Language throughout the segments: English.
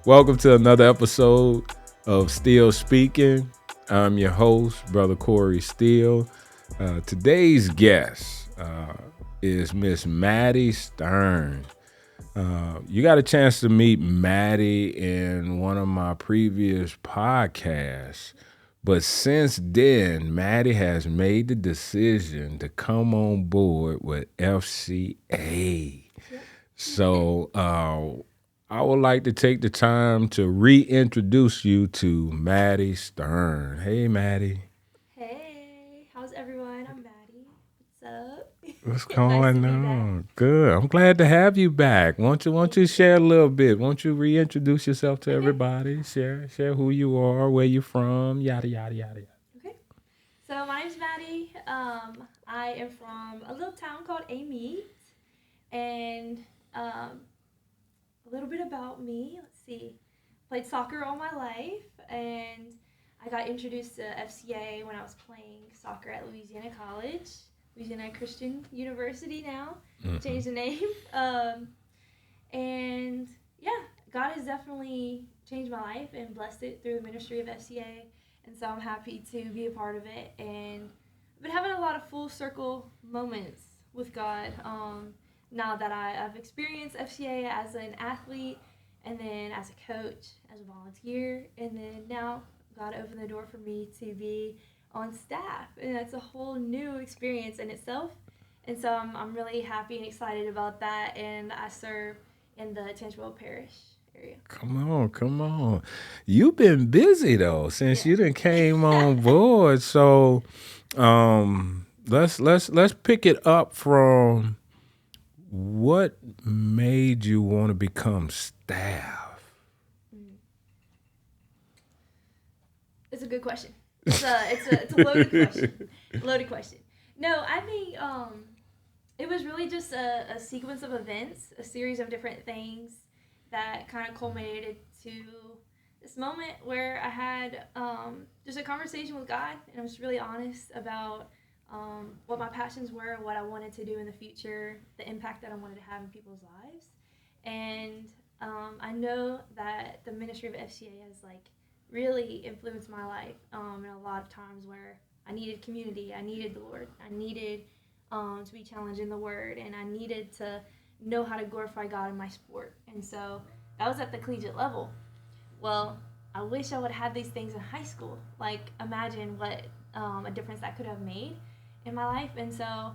Welcome to another episode of Steele Speaking. I'm your host, Brother Corey Steele. Today's guest is Miss Madi Starns. You got a chance to meet Madi in one of my previous podcasts. But since then, Madi has made the decision to come on board with FCA. So I would like to take the time to reintroduce you to Madi Stern. Hey, Madi. Hey, how's everyone? I'm Maddie. What's up? What's Nice to going be back. on? Good. I'm glad to have you back. Won't you Thank share a you. little bit? Won't you reintroduce yourself to Okay, everybody? Share who you are, where you're from, yada yada yada. okay. So my name's Maddie. I am from a little town called Amite, and a little bit about me. Let's see. Played soccer all my life, and I got introduced to FCA when I was playing soccer at Louisiana College, Louisiana Christian University now. Mm-hmm. Changed the name. And yeah, God has definitely changed my life and blessed it through the ministry of FCA. And so I'm happy to be a part of it. And I've been having a lot of full circle moments with God now that I've experienced FCA as an athlete and then as a coach, as a volunteer. And then now God opened the door for me to be on staff. And that's a whole new experience in itself. And so I'm really happy and excited about that. And I serve in the Tangipahoa Parish area. Come on. You've been busy though since Yeah. you done came on board. So let's pick it up from what made you want to become staff? Mm. It's a good question. It's a loaded question. Loaded question. No, I think it was really just a sequence of events, a series of different things that kind of culminated to this moment where I had just a conversation with God, and I was really honest about what my passions were, what I wanted to do in the future, the impact that I wanted to have in people's lives, and I know that the ministry of FCA has really influenced my life in a lot of times where I needed community, I needed the Lord, I needed to be challenged in the Word, and I needed to know how to glorify God in my sport. And so that was at the collegiate level. Well, I wish I would have had these things in high school. Like, imagine what a difference that could have made in my life. And so,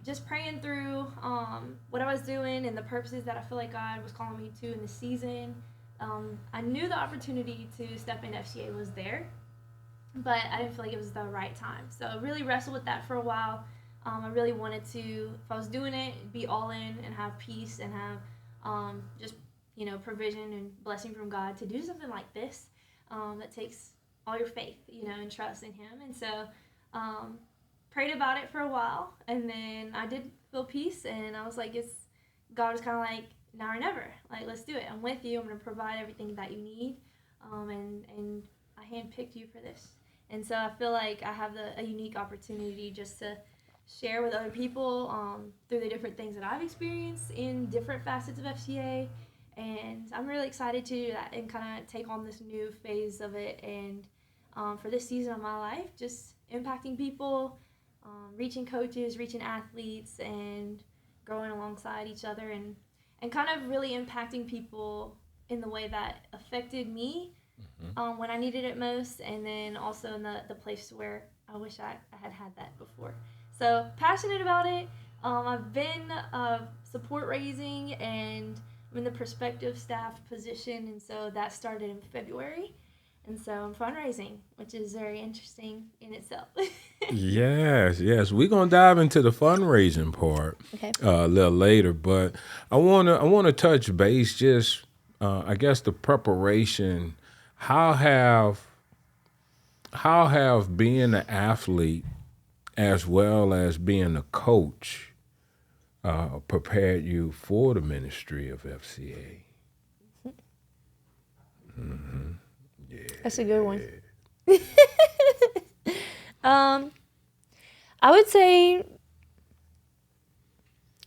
just praying through what I was doing and the purposes that I feel like God was calling me to in the season, I knew the opportunity to step in FCA was there, but I didn't feel like it was the right time. So I really wrestled with that for a while. I really wanted to, if I was doing it, be all in and have peace and have just provision and blessing from God to do something like this that takes all your faith, and trust in Him. And so um, prayed about it for a while, and then I did feel peace, and I was like, it's God was kind of like now or never. Like, let's do it. I'm with you. I'm going to provide everything that you need, and I handpicked you for this. And so I feel like I have a unique opportunity just to share with other people through the different things that I've experienced in different facets of FCA. And I'm really excited to do that and kind of take on this new phase of it. And for this season of my life, just impacting people, reaching coaches, reaching athletes, and growing alongside each other and kind of really impacting people in the way that affected me when I needed it most, and then also in the place where I wish I had had that before. So passionate about it. I've been support raising and I'm in the prospective staff position, and so that started in February. And so I'm fundraising, which is very interesting in itself. Yes. We're gonna dive into the fundraising part Okay. a little later, but I wanna touch base just I guess the preparation. How have how have being an athlete as well as being a coach prepared you for the ministry of FCA? That's a good one. um, I would say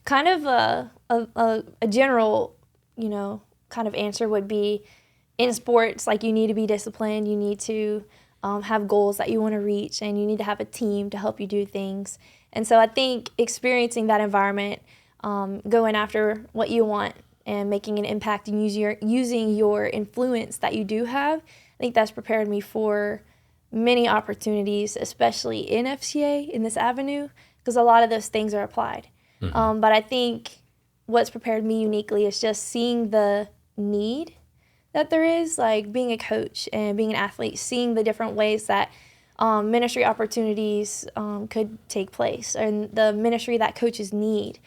kind of a general, kind of answer would be, in sports, like, you need to be disciplined, you need to have goals that you want to reach, and you need to have a team to help you do things. And so I think experiencing that environment, going after what you want and making an impact and using your influence that you do have, I think that's prepared me for many opportunities, especially in FCA, in this avenue, because a lot of those things are applied. But I think what's prepared me uniquely is just seeing the need that there is, like being a coach and being an athlete, seeing the different ways that ministry opportunities could take place, and the ministry that coaches need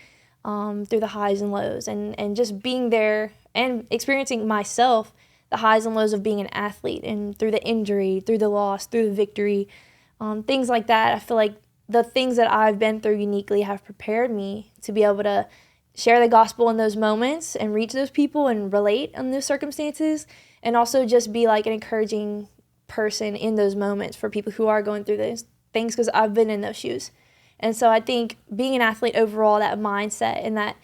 through the highs and lows, and just being there and experiencing myself the highs and lows of being an athlete, and through the injury, through the loss, through the victory, things like that. I feel like the things that I've been through uniquely have prepared me to be able to share the gospel in those moments and reach those people and relate in those circumstances, and also just be like an encouraging person in those moments for people who are going through those things, because I've been in those shoes. And so I think being an athlete overall, that mindset and that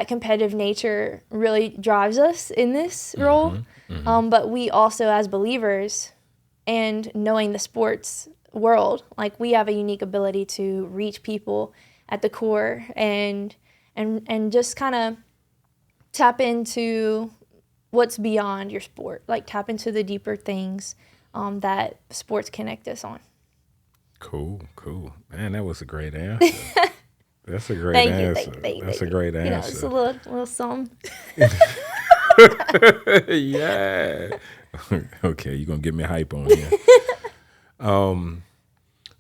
competitive nature really drives us in this role. But we also, as believers and knowing the sports world, like, we have a unique ability to reach people at the core and just kind of tap into what's beyond your sport, like tap into the deeper things that sports connect us on. Cool. Man, that was a great answer. That's a great answer. That's a great answer. It's a little something. Yeah. Okay, you're going to get me hype on here.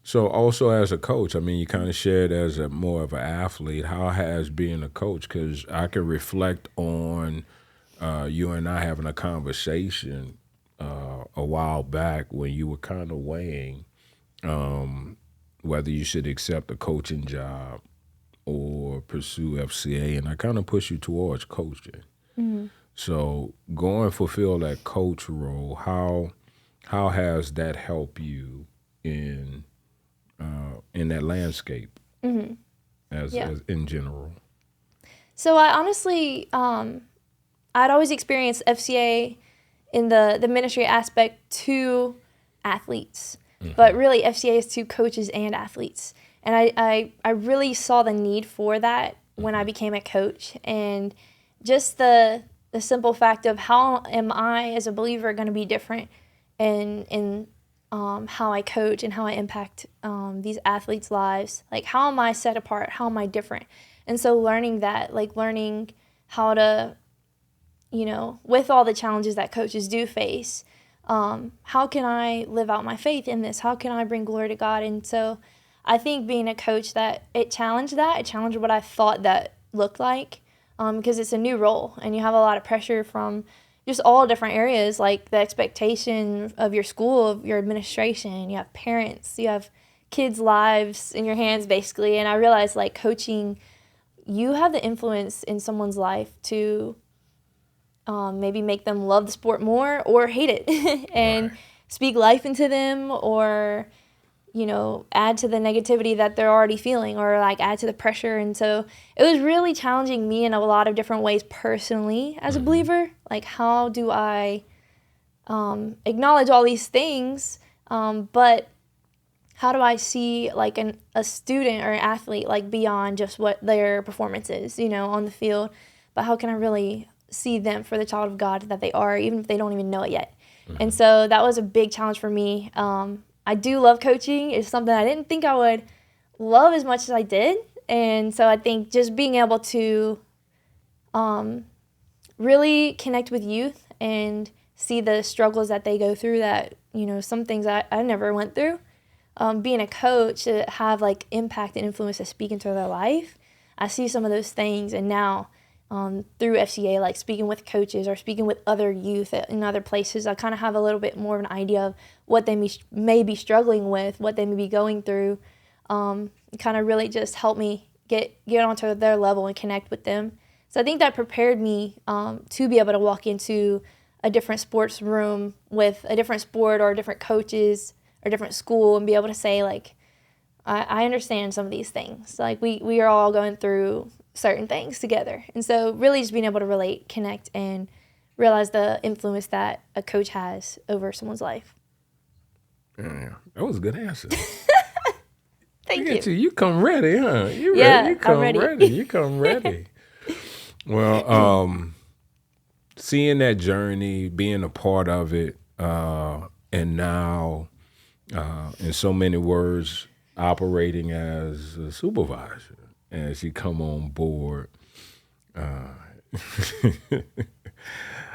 So also as a coach, I mean, you kind of shared as a more of an athlete. How has being a coach? Because I can reflect on you and I having a conversation a while back when you were kind of weighing whether you should accept a coaching job or pursue FCA, and I kind of push you towards coaching. So going fulfill that coach role, how has that helped you in that landscape as in general? So I honestly, I'd always experienced FCA in the ministry aspect to athletes, but really FCA is to coaches and athletes. And I really saw the need for that when I became a coach, and just the simple fact of how am I as a believer going to be different in how I coach and how I impact these athletes' lives. Like, how am I set apart? How am I different? And so learning that, like learning how to, with all the challenges that coaches do face, how can I live out my faith in this? How can I bring glory to God? And so I think being a coach, that it challenged what I thought that looked like, because it's a new role and you have a lot of pressure from just all different areas, like the expectation of your school, of your administration. You have parents, you have kids' lives in your hands, basically. And I realized, like, coaching, you have the influence in someone's life to maybe make them love the sport more or hate it and speak life into them, or add to the negativity that they're already feeling, or like add to the pressure. And so it was really challenging me in a lot of different ways personally as a believer. Like, how do I acknowledge all these things, but how do I see like a student or an athlete, like, beyond just what their performance is, on the field, but how can I really see them for the child of God that they are, even if they don't even know it yet. And so that was a big challenge for me. I do love coaching. It's something I didn't think I would love as much as I did. And so I think just being able to really connect with youth and see the struggles that they go through, that, some things I never went through. Being a coach, to have like impact and influence to speak into their life, I see some of those things. And now through FCA, like speaking with coaches or speaking with other youth in other places, I kind of have a little bit more of an idea of what they may be struggling with, what they may be going through. Kind of really just help me get onto their level and connect with them. So I think that prepared me to be able to walk into a different sports room with a different sport or different coaches or different school and be able to say, like, I understand some of these things. Like, we are all going through certain things together. And so really just being able to relate, connect, and realize the influence that a coach has over someone's life. Yeah, that was a good answer. Thank Look at you. you come ready, huh? You Yeah, ready? You come I'm ready. ready. You come ready. Well, seeing that journey, being a part of it, and now, in so many words, operating as a supervisor as you come on board.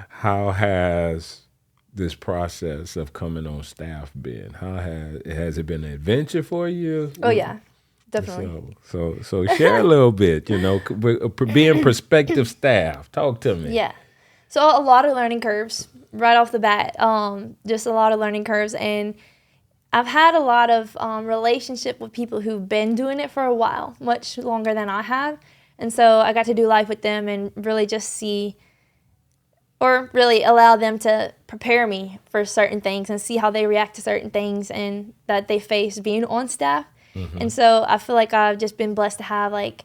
How has this process of coming on staff been? How has it been an adventure for you? Oh yeah, definitely. So share a little bit. Being prospective staff. Talk to me. Yeah. So a lot of learning curves right off the bat. Just a lot of learning curves, and I've had a lot of relationship with people who've been doing it for a while, much longer than I have, and so I got to do life with them and really just see, or really allow them to prepare me for certain things and see how they react to certain things and that they face being on staff. Mm-hmm. And so I feel like I've just been blessed to have like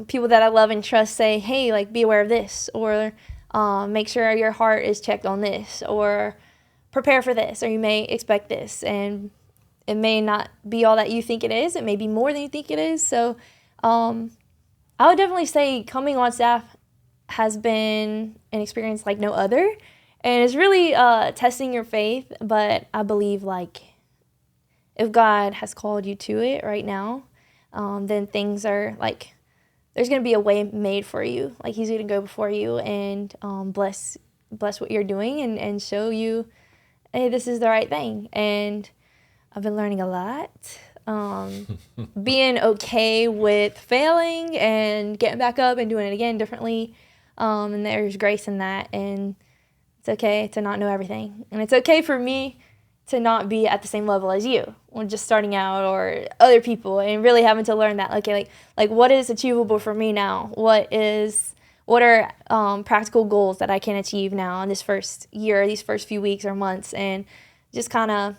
people that I love and trust say, hey, like be aware of this, or make sure your heart is checked on this, or prepare for this, or you may expect this, and it may not be all that you think it is. It may be more than you think it is. So I would definitely say coming on staff has been an experience like no other, and it's really testing your faith. But I believe like if God has called you to it right now, then things are like there's going to be a way made for you. Like he's going to go before you and bless what you're doing and show you, hey, this is the right thing. And I've been learning a lot. Being okay with failing and getting back up and doing it again differently. And there's grace in that. And it's okay to not know everything. And it's okay for me to not be at the same level as you when just starting out, or other people, and really having to learn that. Okay, like what is achievable for me now? What are practical goals that I can achieve now in this first year, these first few weeks or months, and just kind of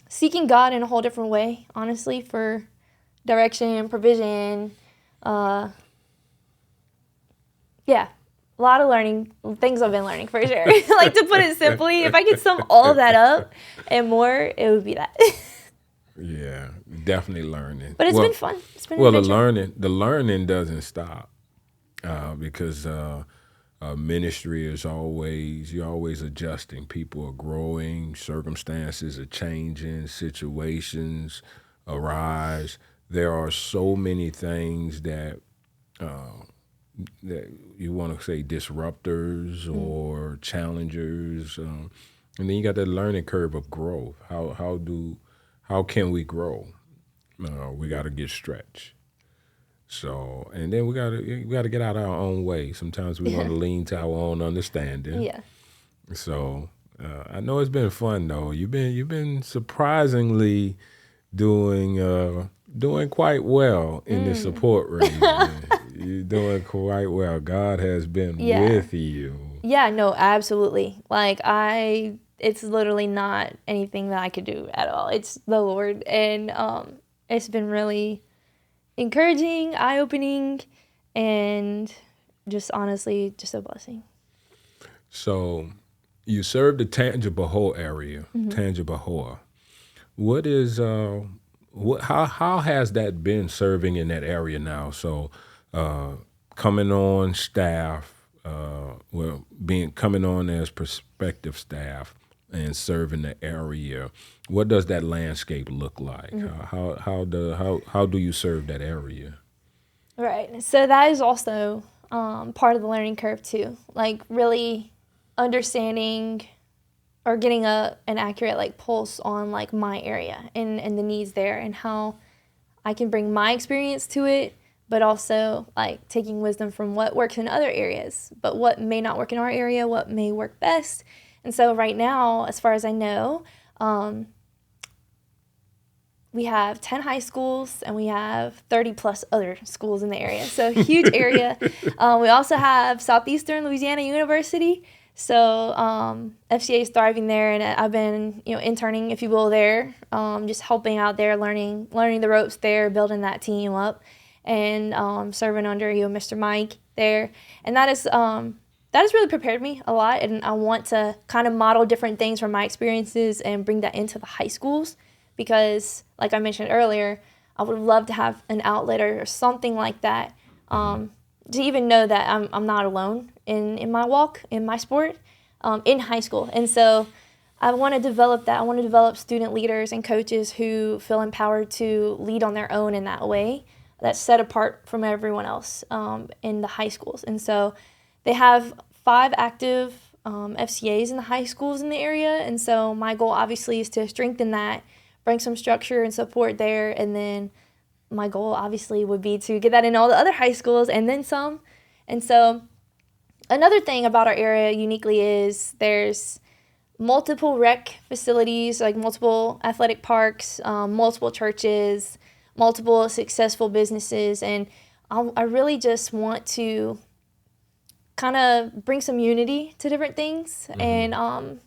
seeking God in a whole different way, honestly, for direction, provision. Yeah, a lot of learning, things I've been learning for sure. Like to put it simply, if I could sum all of that up and more, it would be that. Yeah, definitely learning. But it's been fun. It's been well. an adventure. The learning doesn't stop because ministry is you're always adjusting. People are growing, circumstances are changing, situations arise. There are so many things that you want to say disruptors or challengers, and then you got that learning curve of growth. How can we grow? We got to get stretched. So, and then we got to get out our own way. Sometimes we want to lean to our own understanding. Yeah. So, I know it's been fun though. You've been surprisingly doing quite well in the support range. You're doing quite well. God has been with you. Yeah, no, absolutely. Like it's literally not anything that I could do at all. It's the Lord, and it's been really encouraging, eye-opening, and just honestly, just a blessing. So, you serve the Tangipahoa area, Tangipahoa. What is how has that been serving in that area now? So, coming on staff, coming on as prospective staff and serving the area. What does that landscape look like? How do you serve that area? Right. So that is also part of the learning curve too. Like really understanding or getting an accurate like pulse on like my area and the needs there, and how I can bring my experience to it, but also like taking wisdom from what works in other areas, but what may not work in our area, what may work best. And so right now, as far as I know, we have 10 high schools and we have 30 plus other schools in the area. So huge area. We also have Southeastern Louisiana University. So FCA is thriving there, and I've been, interning, if you will, there, just helping out there, learning the ropes there, building that team up, and serving under Mr. Mike there. And that is that has really prepared me a lot, and I want to kind of model different things from my experiences and bring that into the high schools because, like I mentioned earlier, I would love to have an outlet or something like that to even know that I'm not alone in my walk, in my sport, in high school. And so I want to develop that. I want to develop student leaders and coaches who feel empowered to lead on their own in that way that's set apart from everyone else in the high schools. And so they have 5 active FCAs in the high schools in the area. And so my goal obviously is to strengthen that, bring some structure and support there. And then my goal obviously would be to get that in all the other high schools and then some. And so another thing about our area uniquely is there's multiple rec facilities, like multiple athletic parks, multiple churches, multiple successful businesses. And I really just want to kind of bring some unity to different things and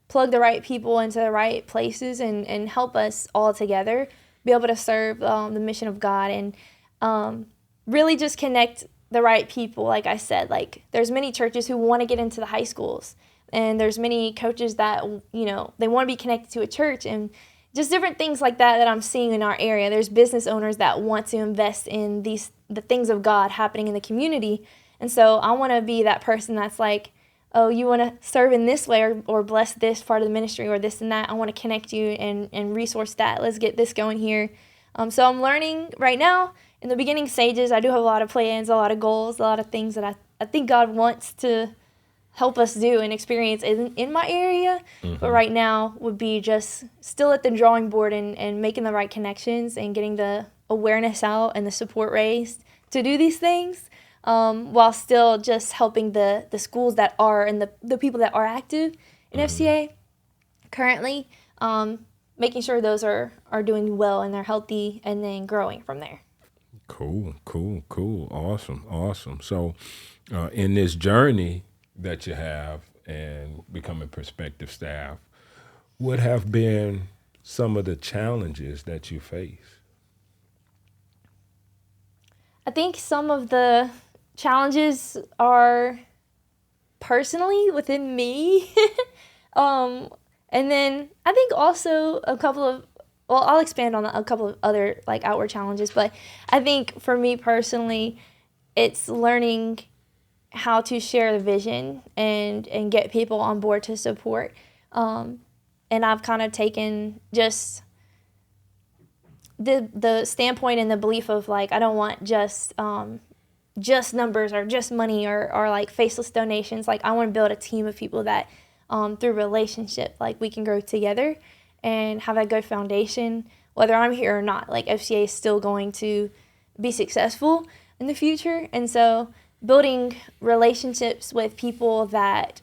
plug the right people into the right places and help us all together be able to serve the mission of God and really just connect the right people. Like I said, like there's many churches who want to get into the high schools, and there's many coaches that, you know, they want to be connected to a church and just different things like that I'm seeing in our area. There's business owners that want to invest in the things of God happening in the community. And so I want to be that person that's like, oh, you want to serve in this way or bless this part of the ministry or this and that. I want to connect you and resource that. Let's get this going here. So I'm learning right now. In the beginning stages, I do have a lot of plans, a lot of goals, a lot of things that I think God wants to help us do and experience in my area. But right now would be just still at the drawing board and making the right connections and getting the awareness out and the support raised to do these things. While still just helping the schools that are and the people that are active in FCA currently, making sure those are doing well and they're healthy and then growing from there. Cool. Awesome. So in this journey that you have and becoming prospective staff, what have been some of the challenges that you face? I think some of the challenges are personally within me. And then I think also a couple of, well, I'll expand on a couple of other like outward challenges, but I think for me personally, it's learning how to share the vision and get people on board to support. And I've kind of taken just the standpoint and the belief of like, I don't want just numbers or just money or like faceless donations. Like I want to build a team of people that through relationship, like we can grow together and have a good foundation, whether I'm here or not. Like FCA is still going to be successful in the future. And so building relationships with people that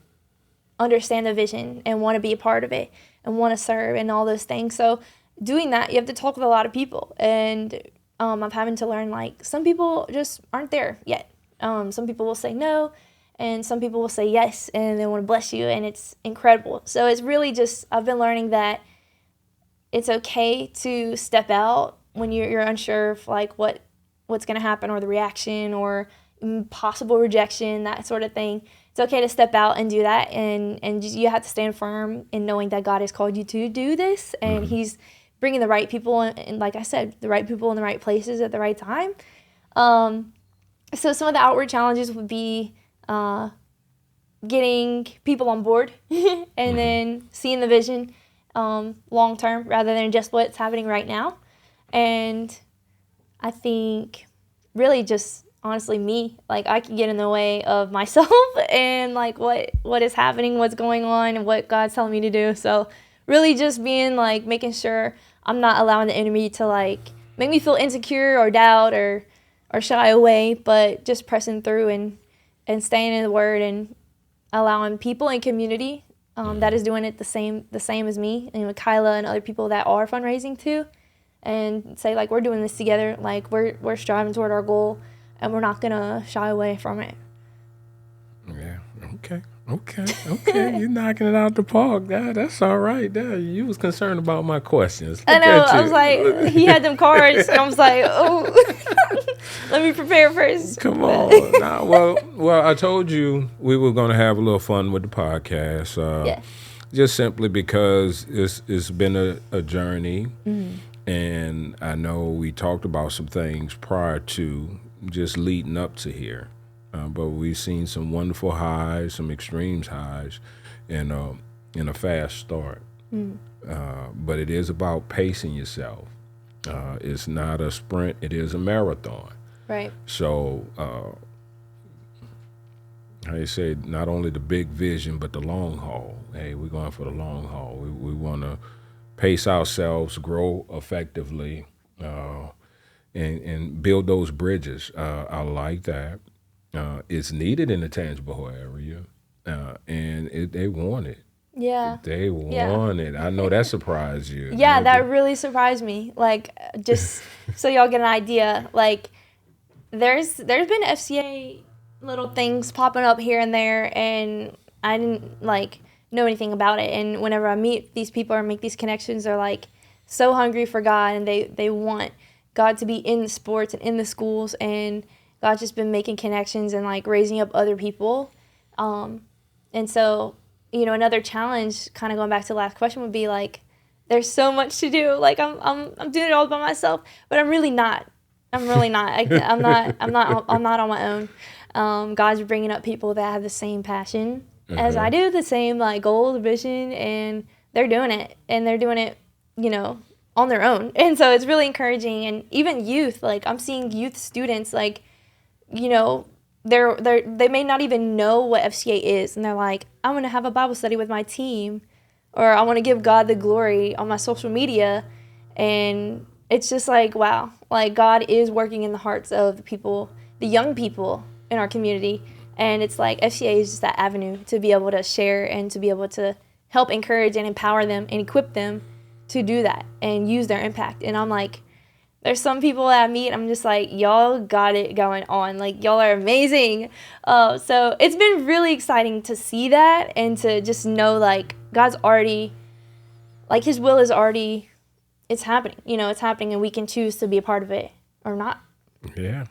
understand the vision and want to be a part of it and want to serve and all those things. So doing that, you have to talk with a lot of people. And I'm having to learn, like, some people just aren't there yet. Some people will say no, and some people will say yes, and they want to bless you, and it's incredible. So it's really just, I've been learning that it's okay to step out when you're unsure of, like, what's going to happen or the reaction or possible rejection, that sort of thing. It's okay to step out and do that, and you have to stand firm in knowing that God has called you to do this, and He's bringing the right people, and like I said, the right people in the right places at the right time. So some of the outward challenges would be getting people on board and then seeing the vision long term rather than just what's happening right now. And I think really just honestly me, like I can get in the way of myself and like what is happening, what's going on, and what God's telling me to do. So really just being like making sure I'm not allowing the enemy to like make me feel insecure or doubt or shy away, but just pressing through and staying in the Word and allowing people in community that is doing it the same as me, and with Kyla and other people that are fundraising too, and say like we're doing this together, like we're striving toward our goal, and we're not gonna shy away from it. Yeah. Okay. Okay, you're knocking it out the park. That's all right. You was concerned about my questions. I Look know. at I was like, he had them cards, and I was like, oh, let me prepare first. Come on. Nah, well, I told you we were going to have a little fun with the podcast. Yeah. Just simply because it's been a journey, Mm-hmm. and I know we talked about some things prior to just leading up to here, but we've seen some wonderful highs, some extremes highs, and in a fast start. But it is about pacing yourself. It's not a sprint; it is a marathon. Right. So, how you say, not only the big vision, but the long haul. Hey, we're going for the long haul. We want to pace ourselves, grow effectively, and build those bridges. I like that. It's needed in the tangible area, and they want it. Yeah. They Yeah. want it. I know that surprised you. Yeah, that really surprised me. Like, just so y'all get an idea, like, there's been FCA little things popping up here and there, and I didn't like know anything about it. And whenever I meet these people or make these connections, they're like so hungry for God, and they want God to be in the sports and in the schools, and God's just been making connections and like raising up other people. And so, another challenge, kind of going back to the last question, would be like, there's so much to do. Like I'm doing it all by myself, but I'm really not. I'm really not. I'm not on my own. God's bringing up people that have the same passion as I do, the same like goal, the vision, and they're doing it, on their own. And so it's really encouraging. And even youth, like I'm seeing youth students, like, they may not even know what FCA is, and they're like, I'm gonna have a Bible study with my team, or I want to give God the glory on my social media. And it's just like, wow, like God is working in the hearts of the people, the young people in our community. And it's like FCA is just that avenue to be able to share and to be able to help encourage and empower them and equip them to do that and use their impact. And I'm like, there's some people that I meet, I'm just like, y'all got it going on. Like, y'all are amazing. So it's been really exciting to see that and to just know, like, God's already, like, his will is already, it's happening. It's happening, and we can choose to be a part of it or not. Yeah.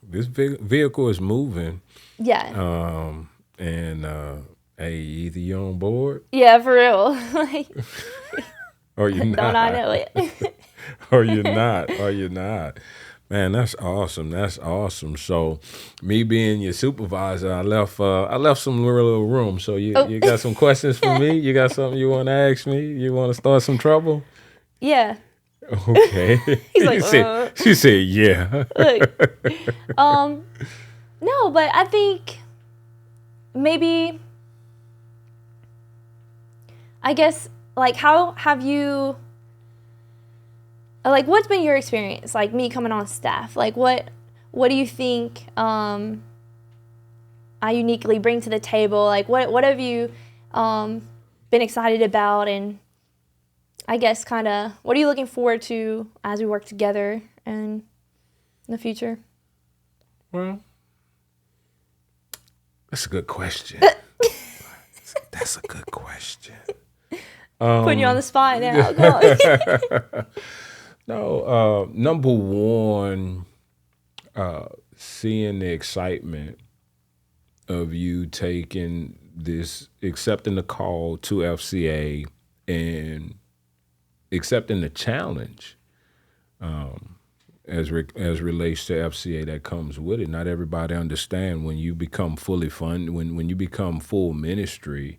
This vehicle is moving. Yeah. Hey, either you're on board Yeah, for real. Like, or you're not. don't I know it? Or you're not. Man, that's awesome. So, me being your supervisor, I left some little room. So you got some questions for me? You got something you want to ask me? You want to start some trouble? Yeah. Okay. He's like, she said, yeah. Look, no, but I think maybe, I guess, like, how have you, like, what's been your experience, like, me coming on staff? Like, what do you think I uniquely bring to the table? Like, what have you been excited about? And I guess kind of, what are you looking forward to as we work together and in the future? Well, that's a good question. That's a good question. Putting you on the spot now. Go on. No, number one, seeing the excitement of you taking this, accepting the call to FCA and accepting the challenge as relates to FCA that comes with it. Not everybody understand when you become fully funded, when you become full ministry,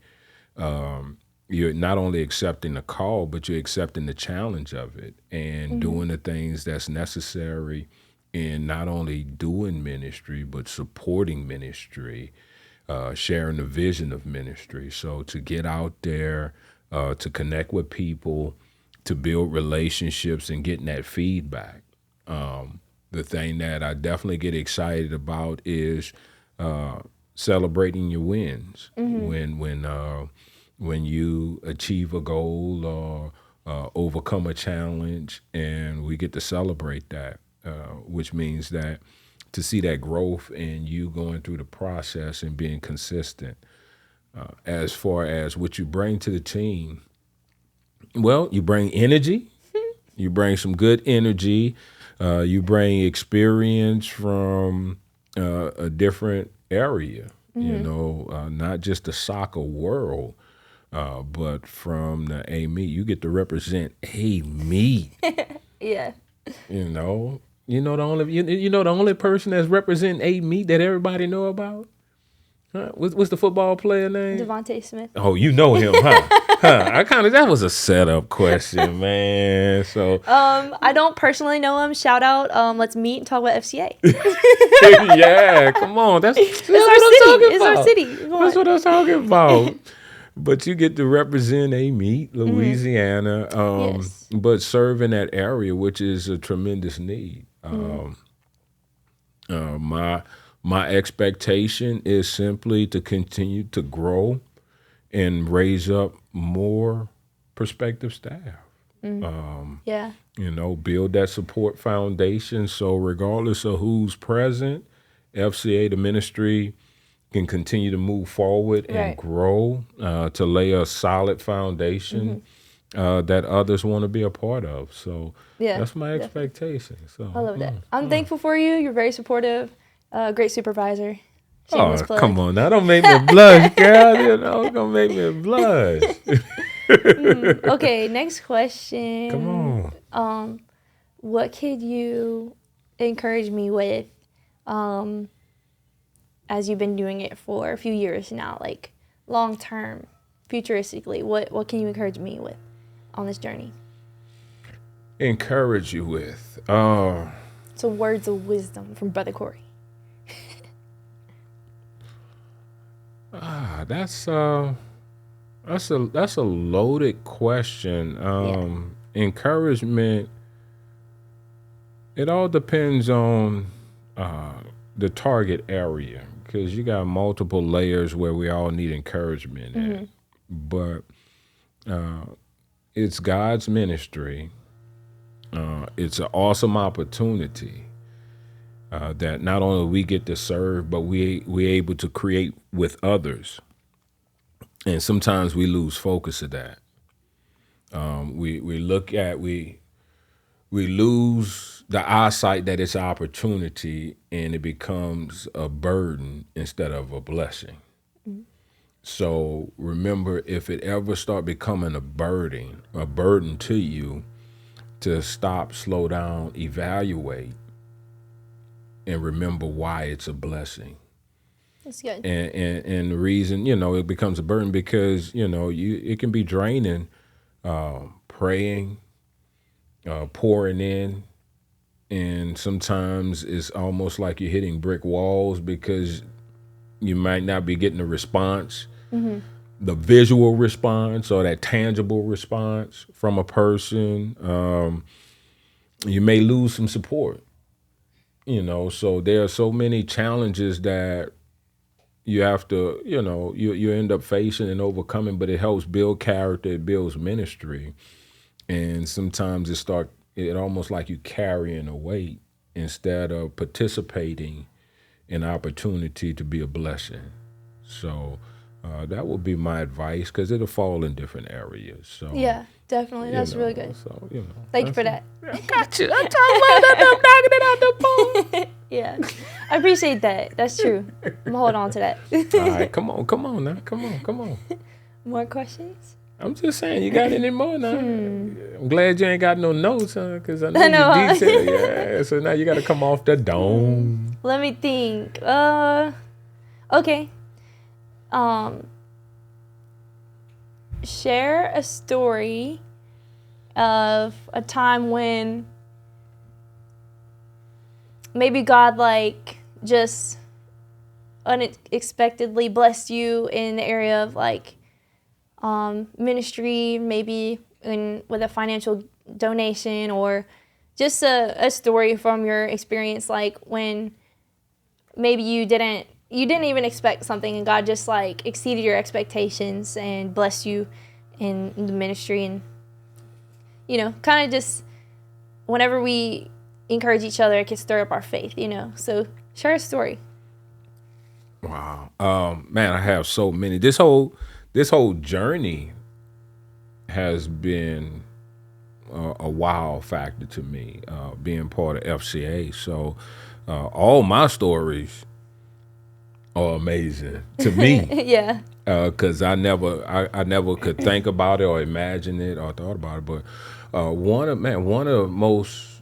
you're not only accepting the call, but you're accepting the challenge of it and doing the things that's necessary in not only doing ministry, but supporting ministry, sharing the vision of ministry. So to get out there, to connect with people, to build relationships and getting that feedback. The thing that I definitely get excited about is celebrating your wins. When you achieve a goal or overcome a challenge, and we get to celebrate that, which means that to see that growth and you going through the process and being consistent. as far as what you bring to the team. Well, you bring energy. You bring some good energy. You bring experience from a different area, not just the soccer world, but from the A meet. You get to represent A meet. Yeah. The only person that's representing A meet that everybody know about. Huh? What's the football player name? Devontae Smith. Oh, you know him, huh? That was a setup question, man. So I don't personally know him. Shout out. Let's meet and talk about FCA. yeah, come on. That's It's our city. That's what I'm talking about. But you get to represent A meet, Louisiana, Yes. but serve in that area, which is a tremendous need. My expectation is simply to continue to grow and raise up more prospective staff. Yeah. Build that support foundation. So regardless of who's present, FCA, the ministry, can continue to move forward and grow to lay a solid foundation that others want to be a part of. So that's my expectation. So I love that. I'm thankful for you. You're very supportive. Great supervisor. Shameless plug. Come on now. Don't make me blush, girl. Don't make me blush. Okay, next question. Come on. What could you encourage me with as you've been doing it for a few years now, like long term, futuristically? What can you encourage me with on this journey? Encourage you with? Some words of wisdom from Brother Corey. That's a loaded question. Encouragement. It all depends on the target area, because you got multiple layers where we all need encouragement at. But it's God's ministry. It's an awesome opportunity that not only we get to serve, but we're able to create with others. And sometimes we lose focus of that. We lose the eyesight that it's an opportunity, and it becomes a burden instead of a blessing. So remember, if it ever start becoming a burden to you, to stop, slow down, evaluate, and remember why it's a blessing. That's good. And the reason, it becomes a burden because, it can be draining, praying, pouring in. And sometimes it's almost like you're hitting brick walls because you might not be getting a response, the visual response or that tangible response from a person. You may lose some support, so there are so many challenges that you have to, you end up facing and overcoming, but it helps build character, it builds ministry. And sometimes it almost like you carrying a weight instead of participating in opportunity to be a blessing. So that would be my advice, because it'll fall in different areas. So yeah, definitely. That's really good. So thank you for that. I got you. I'm talking about that. I'm knocking it out the ball. Yeah, I appreciate that. That's true. I'm gonna hold on to that. All right, come on now. Come on. More questions? I'm just saying, you got any more now? I'm glad you ain't got no notes, because I know you detailed. Yeah, so now you got to come off the dome. Let me think. Okay. Share a story of a time when maybe God just unexpectedly blessed you in the area of ministry, maybe with a financial donation, or just a story from your experience, when maybe you didn't even expect something and God just exceeded your expectations and blessed you in the ministry. And kind of just whenever we encourage each other, it can stir up our faith, so share a story. Wow. Man, I have so many. This whole journey has been a wow factor to me, being part of FCA. So all my stories are amazing to me. Yeah. Because I never could think about it or imagine it or thought about it. But one of the most,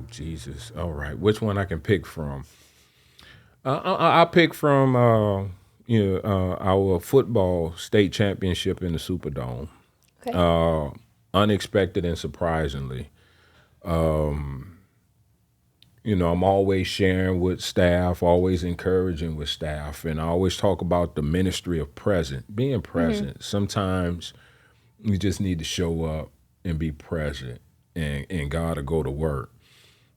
Jesus. All right, which one I can pick from? I pick from our football state championship in the Superdome. Okay. Unexpected and surprisingly, I'm always sharing with staff, always encouraging with staff, and I always talk about the ministry of being present. Sometimes you just need to show up and be present, and God will go to work.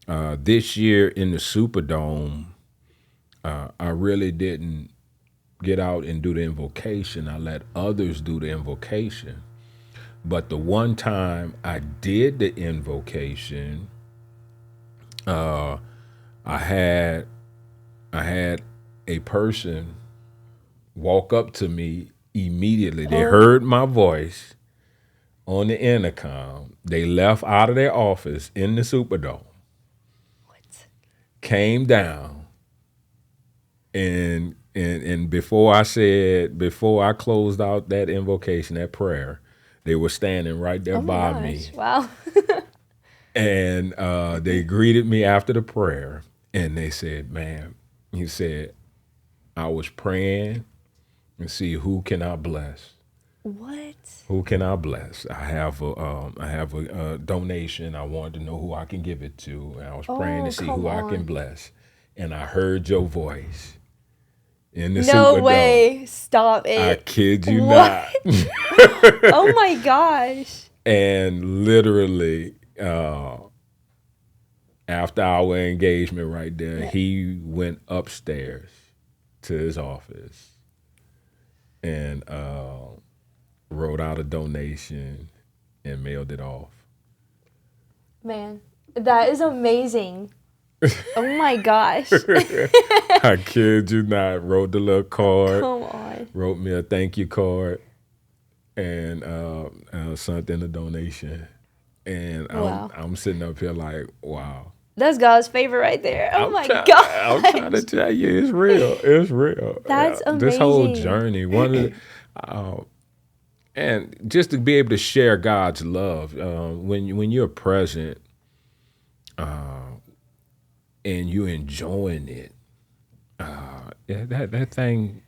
This year in the Superdome, I really didn't get out and do the invocation. I let others do the invocation. But the one time I did the invocation, I had I had a person walk up to me immediately. They heard my voice on the intercom. They left out of their office in the Superdome, What? came down, and before I closed out that invocation, that prayer, they were standing right there Oh my by gosh. me. Wow. And they greeted me after the prayer, and they said, "Man," he said, "I was praying and see who can I bless. What? Who can I bless? I have a donation. I wanted to know who I can give it to, and I was praying to Oh, see come who I can on. bless. And I heard your voice in the No Superdome. way. Stop I it. kid you What? not." Oh my gosh. And literally, after our engagement right there, Yeah. he went upstairs to his office and wrote out a donation and mailed it off. Man, that is amazing. Oh my gosh. I kid you not. Wrote the little card, Come on. wrote me a thank you card, and sent in a donation. And Wow. I'm sitting up here like, wow. That's God's favor right there. Oh my I'm trying to gosh. tell you, it's real. It's real. That's This whole amazing. journey, and just to be able to share God's love, when you're present, and you're enjoying it, that thing,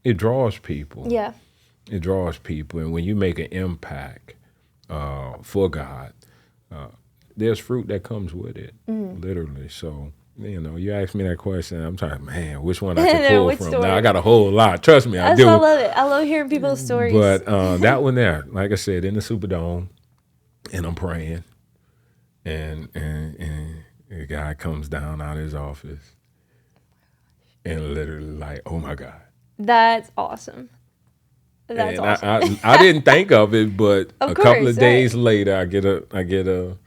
it draws people. Yeah. It draws people, and when you make an impact for God, there's fruit that comes with it, literally. So, you asked me that question. I'm trying, man, which one I can pull Which from? story? Now I got a whole lot. Trust me, I That's do. why I love it. I love hearing people's stories. But that one there, like I said, in the Superdome, and I'm praying, and the guy comes down out of his office, and literally like, oh my God. That's awesome. That's And awesome. I didn't think of it, but Of a couple course, of days right. later, I get a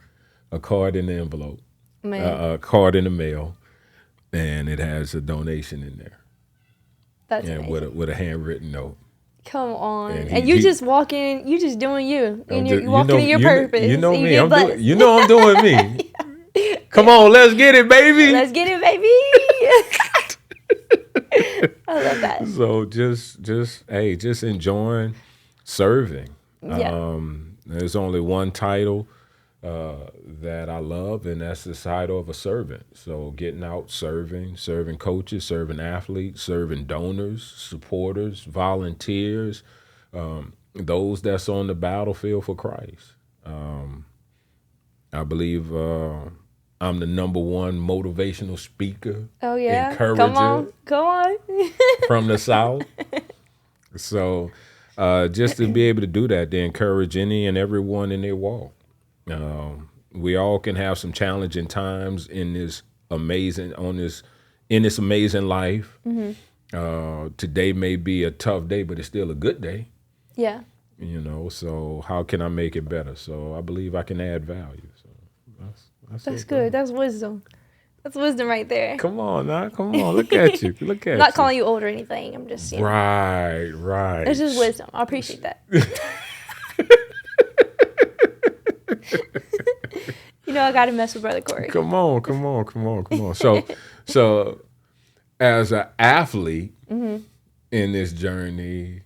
card in the envelope, Man, a card in the mail, and it has a donation in there, that's and amazing. with a handwritten note. Come on. And And you just walking, you just doing you. I'm And just, you're walking in your purpose. you know and you me. get I'm blessed. doing, I'm doing me. Come on, let's get it, baby. Let's get it, baby. I love that. So just enjoying serving. Yeah. There's only one title that I love, and that's the title of a servant. So getting out, serving coaches, serving athletes, serving donors, supporters, volunteers, those that's on the battlefield for Christ. I believe I'm the number one motivational speaker, Oh, yeah. encourager Come on. Come on. from the South. So just to be able to do that, to encourage any and everyone in their walk. We all can have some challenging times in this amazing life. Today may be a tough day, but it's still a good day. Yeah. So how can I make it better? So I believe I can add value. So that's That's it, good. That's wisdom. That's wisdom right there. Come on now. Come on. Look at you. Look at I'm you. not calling you old or anything. I'm just, Right. It's just wisdom. I appreciate that. I got to mess with Brother Corey. Come on. So as an athlete in this journey,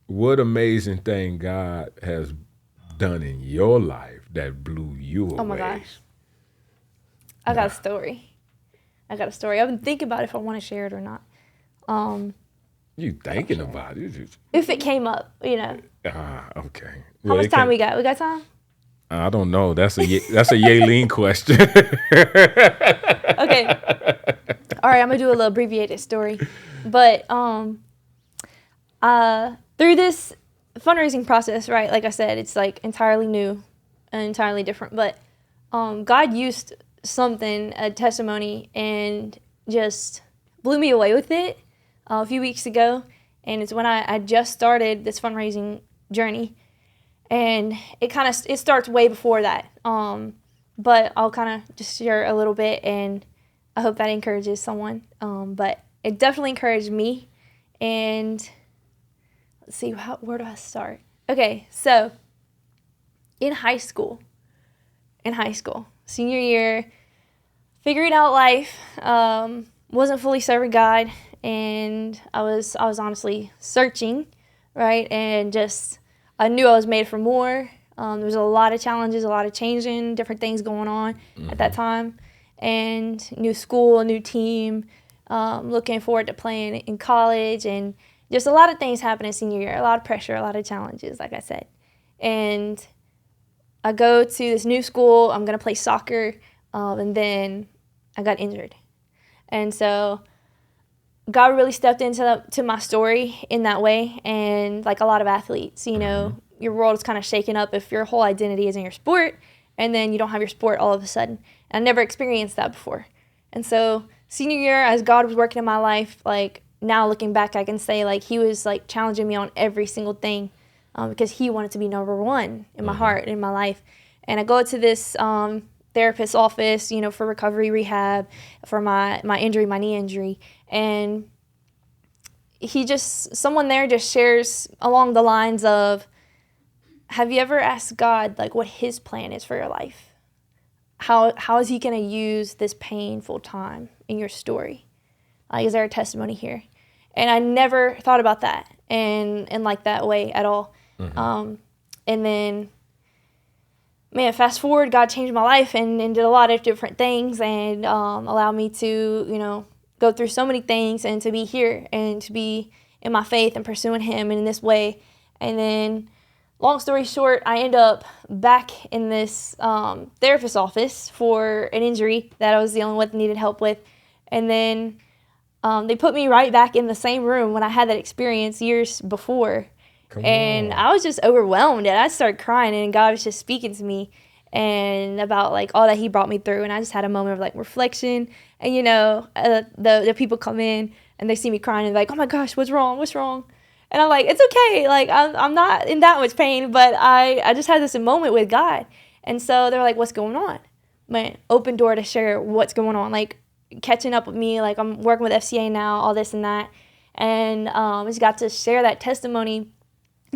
what amazing thing God has done in your life that blew you away? Oh my gosh. I got a story. I've been thinking about if I want to share it or not. You thinking about it? If it came up, Okay. How much time we got? We got time? I don't know. That's a Yaleen question. Okay. All right, I'm gonna do a little abbreviated story, but through this fundraising process, right? Like I said, it's like entirely new and entirely different. But God used something, a testimony, and just blew me away with it a few weeks ago. And it's when I just started this fundraising journey. And it starts way before that. But I'll kind of just share a little bit, and I hope that encourages someone. But it definitely encouraged me. And let's see, where do I start? Okay, so in high school, senior year, figuring out life, wasn't fully serving God, and I was honestly searching, right? And just I knew I was made for more. There was a lot of challenges, a lot of changing, different things going on at that time. And new school, new team, looking forward to playing in college, and just a lot of things happening senior year, a lot of pressure, a lot of challenges, like I said. And I go to this new school, I'm going to play soccer, and then I got injured. And so God really stepped into my story in that way. And like a lot of athletes, your world is kind of shaken up if your whole identity is in your sport, and then you don't have your sport all of a sudden. And I never experienced that before. And so senior year, as God was working in my life, like now looking back, I can say like he was like challenging me on every single thing, because he wanted to be number one in my heart, in my life. And I go to this therapist's office, for recovery rehab for my injury, my knee injury. And someone there just shares along the lines of, have you ever asked God like what his plan is for your life? How is he going to use this painful time in your story? Like, is there a testimony here? And I never thought about that and like that way at all. And then, man, fast forward, God changed my life and did a lot of different things, and allowed me to, go through so many things, and to be here and to be in my faith and pursuing him in this way. And then, long story short, I end up back in this therapist's office for an injury that I was the only one that needed help with. And then they put me right back in the same room when I had that experience years before. And I was just overwhelmed, and I started crying, and God was just speaking to me and about like all that he brought me through. And I just had a moment of like reflection, and the people come in and they see me crying and they're like, oh my gosh, what's wrong? And I'm like, it's okay, like I'm not in that much pain, but I just had this moment with God. And so they're like, what's going on? Man, open door to share what's going on, like catching up with me, like I'm working with FCA now, all this and that. And I just got to share that testimony,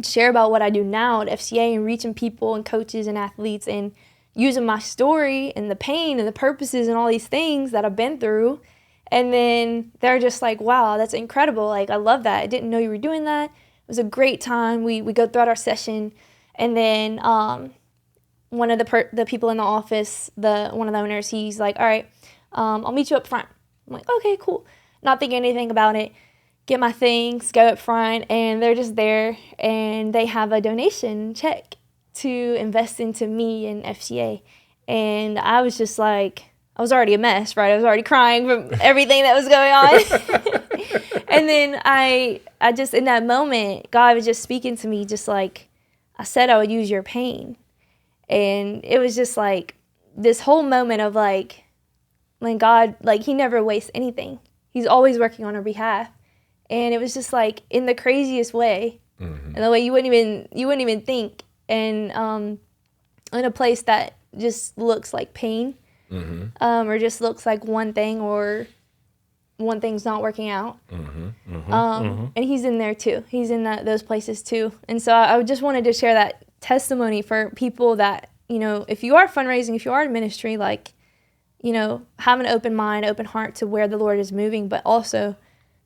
share about what I do now at FCA, and reaching people and coaches and athletes, and using my story and the pain and the purposes and all these things that I've been through. And then they're just like, wow, that's incredible. Like, I love that. I didn't know you were doing that. It was a great time. We go throughout our session. And then one of the people in the office, one of the owners, he's like, all right, I'll meet you up front. I'm like, okay, cool. Not thinking anything about it. Get my things, go up front, and they're just there, and they have a donation check to invest into me and FCA. And I was just like, I was already a mess, right? I was already crying from everything that was going on. And then I just, in that moment, God was just speaking to me, just like, I said I would use your pain. And it was just like this whole moment of like, when God, like, he never wastes anything. He's always working on our behalf. And it was just like in the craziest way, in the way you wouldn't even think, and in a place that just looks like pain. or just looks like one thing, or one thing's not working out. And he's in there too. He's in those places too. And so I just wanted to share that testimony for people that, if you are fundraising, if you are in ministry, like, have an open mind, open heart to where the Lord is moving, but also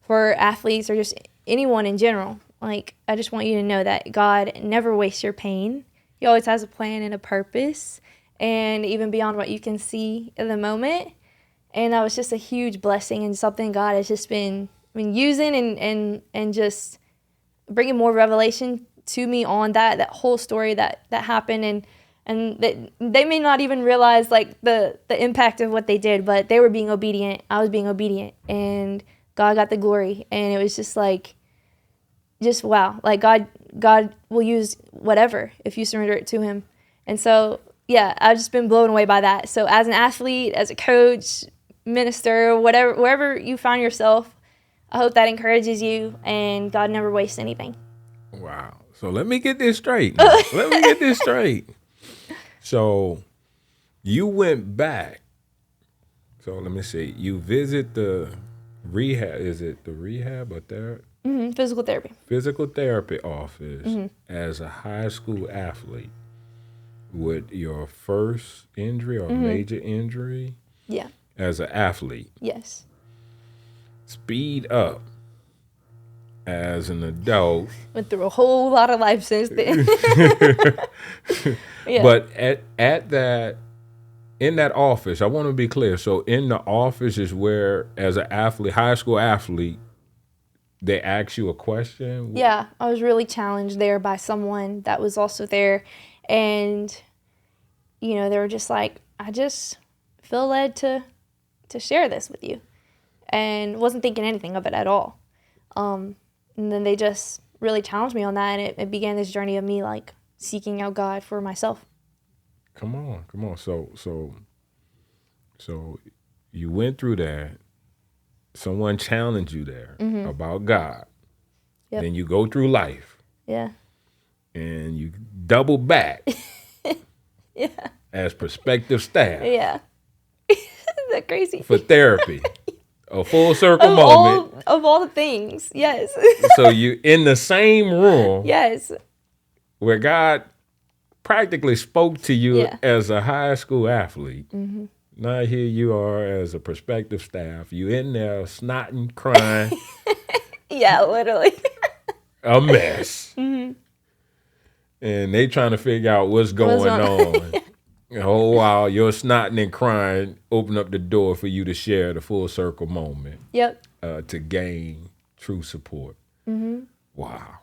for athletes or just anyone in general. Like, I just want you to know that God never wastes your pain. He always has a plan and a purpose, and even beyond what you can see in the moment. And that was just a huge blessing, and something God has just been using and just bringing more revelation to me on that whole story that happened. And that they may not even realize like the impact of what they did, but they were being obedient. I was being obedient, and God got the glory. And it was just wow. Like God will use whatever if you surrender it to Him. And so, yeah, I've just been blown away by that. So as an athlete, as a coach, minister, whatever, wherever you find yourself, I hope that encourages you, and God never wastes anything. Wow. So let me get this straight. Let me get this straight. So you went back. So let me see. You visit the rehab. Is it the rehab or therapy? Physical therapy. Physical therapy office as a high school athlete with your first injury or major injury. Yeah. As an athlete. Yes. Speed up. As an adult. Went through a whole lot of life since then. Yeah. But at that, in that office, I want to be clear. So in the office is where, as an athlete, high school athlete, they ask you a question? Yeah, I was really challenged there by someone that was also there. And, they were just like, I just feel led to share this with you. And wasn't thinking anything of it at all. And then they just really challenged me on that, and it began this journey of me like seeking out God for myself. Come on. So you went through that. Someone challenged you there about God. Yep. Then you go through life. Yeah. And you double back. Yeah. As prospective staff. Yeah. Is that crazy? For therapy. A full circle moment. Of all the things, yes. So you in the same room. Yes. Where God practically spoke to you as a high school athlete. Now here you are as a prospective staff. You in there snotting, crying. Yeah, literally. A mess. And they trying to figure out what's going on. A whole while you're snotting and crying, open up the door for you to share the full circle moment. Yep. To gain true support. Wow.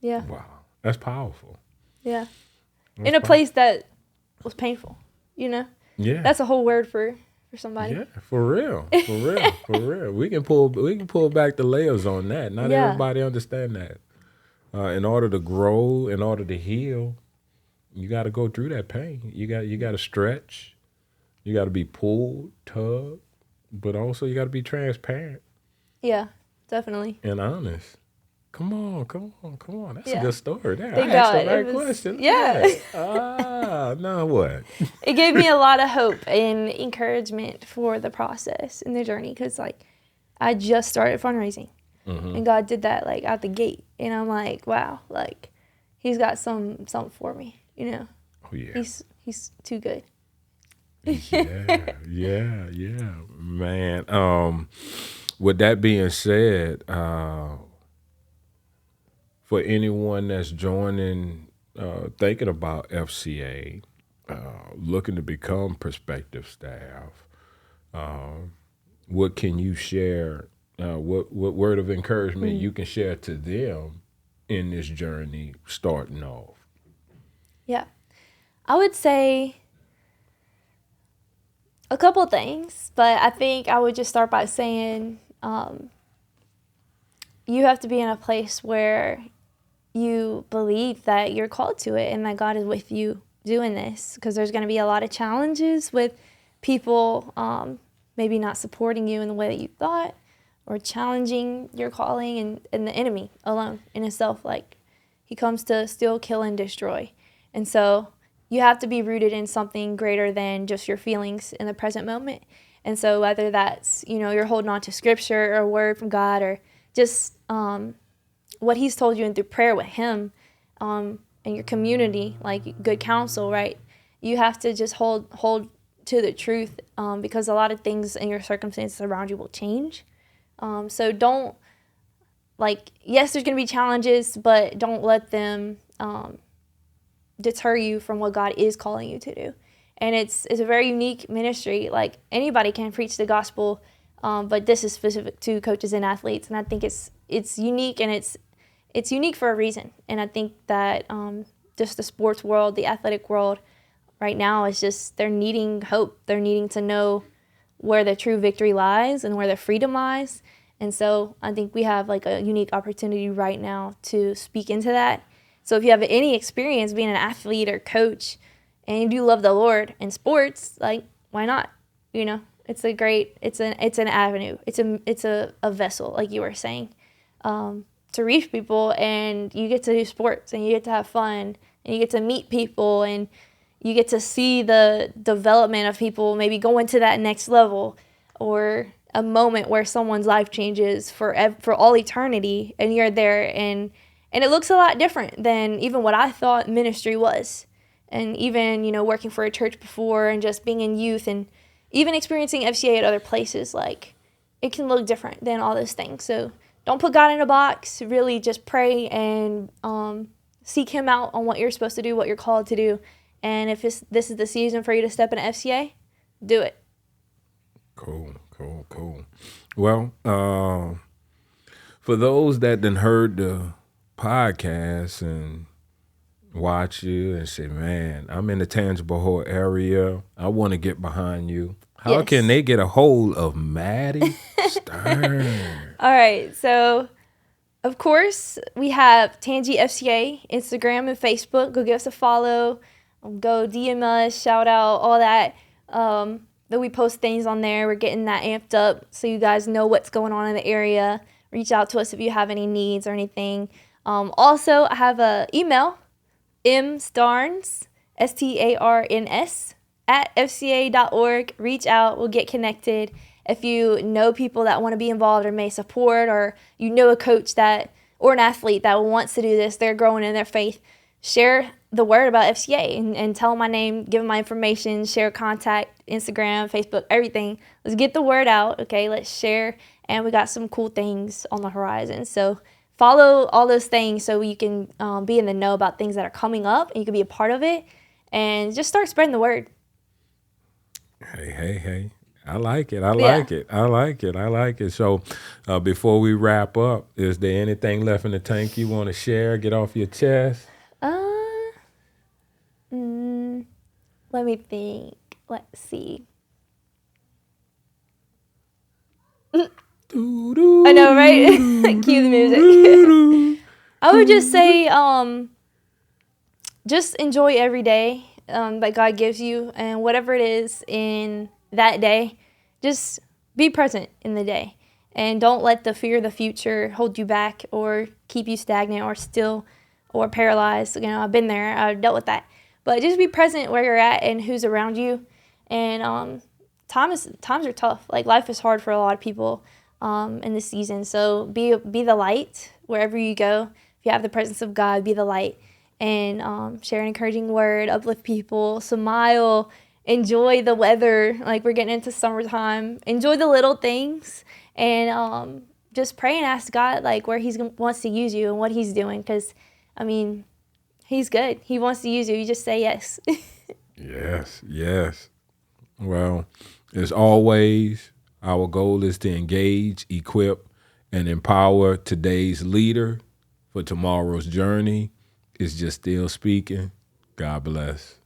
Yeah. Wow. That's powerful. Yeah. That's in a place that was painful, Yeah. That's a whole word for somebody. Yeah, for real. For real. We can pull back the layers on that. Not everybody understand that. In order to grow, in order to heal, you got to go through that pain. You got to stretch. You got to be pulled, tugged, but also you got to be transparent. Yeah, definitely. And honest. Come on. That's a good story. There, Thank I asked God. the right question. Yeah. Now what? It gave me a lot of hope and encouragement for the process and the journey, because I just started fundraising, and God did that out the gate, and I'm like, wow, He's got something for me, Oh yeah. He's too good. Yeah, man. With that being said, for anyone that's joining, thinking about FCA, looking to become prospective staff, what can you share? What word of encouragement you can share to them in this journey starting off? Yeah, I would say a couple of things, but I think I would just start by saying you have to be in a place where you believe that you're called to it and that God is with you doing this, because there's going to be a lot of challenges with people maybe not supporting you in the way that you thought, or challenging your calling, and the enemy alone in himself, he comes to steal, kill, and destroy. And so you have to be rooted in something greater than just your feelings in the present moment. And so whether that's, you're holding on to scripture or a word from God, or just what he's told you and through prayer with him, and your community, like good counsel, right? You have to just hold to the truth, because a lot of things in your circumstances around you will change. So don't, yes, there's going to be challenges, but don't let them deter you from what God is calling you to do. And it's a very unique ministry. Like, anybody can preach the gospel, but this is specific to coaches and athletes. And I think it's unique, and it's unique for a reason. And I think that just the sports world, the athletic world right now is just, they're needing hope. They're needing to know where the true victory lies and where the freedom lies. And so I think we have like a unique opportunity right now to speak into that. So if you have any experience being an athlete or coach, and you do love the Lord in sports, like, why not? It's an avenue. It's a vessel, like you were saying, to reach people, and you get to do sports, and you get to have fun, and you get to meet people, and you get to see the development of people maybe going to that next level, or a moment where someone's life changes for all eternity, and you're there, and it looks a lot different than even what I thought ministry was. And even, working for a church before, and just being in youth, and even experiencing FCA at other places, like, it can look different than all those things. So don't put God in a box. Really just pray and seek him out on what you're supposed to do, what you're called to do. And if this is the season for you to step into FCA, do it. Cool. Well, for those that done heard the podcast and watch you and say, man, I'm in the Tangible Hole area, I want to get behind you, how can they get a hold of Madi Starns? All right, so of course we have Tangi FCA, Instagram and Facebook. Go give us a follow, go DM us, shout out, all that. That we post things on there. We're getting that amped up so you guys know what's going on in the area. Reach out to us if you have any needs or anything. Also, I have an email, mstarns, STARNS, @fca.org. Reach out. We'll get connected. If you know people that want to be involved or may support, or you know a coach or an athlete that wants to do this, they're growing in their faith, share the word about FCA and tell them my name, give them my information, share contact, Instagram, Facebook, everything. Let's get the word out, okay? Let's share, and we got some cool things on the horizon. So follow all those things so you can be in the know about things that are coming up, and you can be a part of it, and just start spreading the word. Hey. I like it. I like it. So before we wrap up, is there anything left in the tank you want to share, get off your chest? Let me think. Let's see. I know, right? Cue the music. I would just say, just enjoy every day that God gives you, and whatever it is in that day, just be present in the day, and don't let the fear of the future hold you back or keep you stagnant or still or paralyzed. I've been there. I've dealt with that. But just be present where you're at and who's around you. And times are tough. Like, life is hard for a lot of people in this season. So be the light wherever you go. If you have the presence of God, be the light, and share an encouraging word, uplift people, smile, enjoy the weather. Like, we're getting into summertime. Enjoy the little things, and just pray and ask God, like, where he wants to use you and what he's doing. Because, he's good. He wants to use you. You just say yes. Yes. Well, as always, our goal is to engage, equip, and empower today's leader for tomorrow's journey. It's just Steele speaking. God bless.